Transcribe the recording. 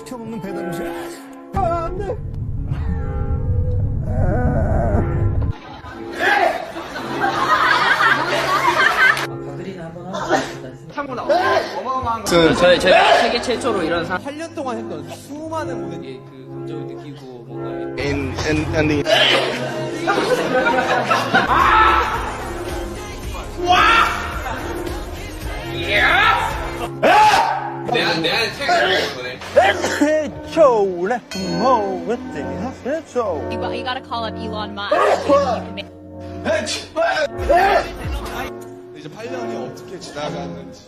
시켜먹는 배달 음식. 아, 안 돼. 참고나 어마어마한 거. 저희 세계 최초로 이런 8년 동안 했던 수많은 모든 그 감정을 느끼고 뭔가 내한테 책을 보내. 최초래. 뭐겠지? 최초. You gotta call up Elon Musk. You can make- 이제 8년이 어떻게 지나갔는지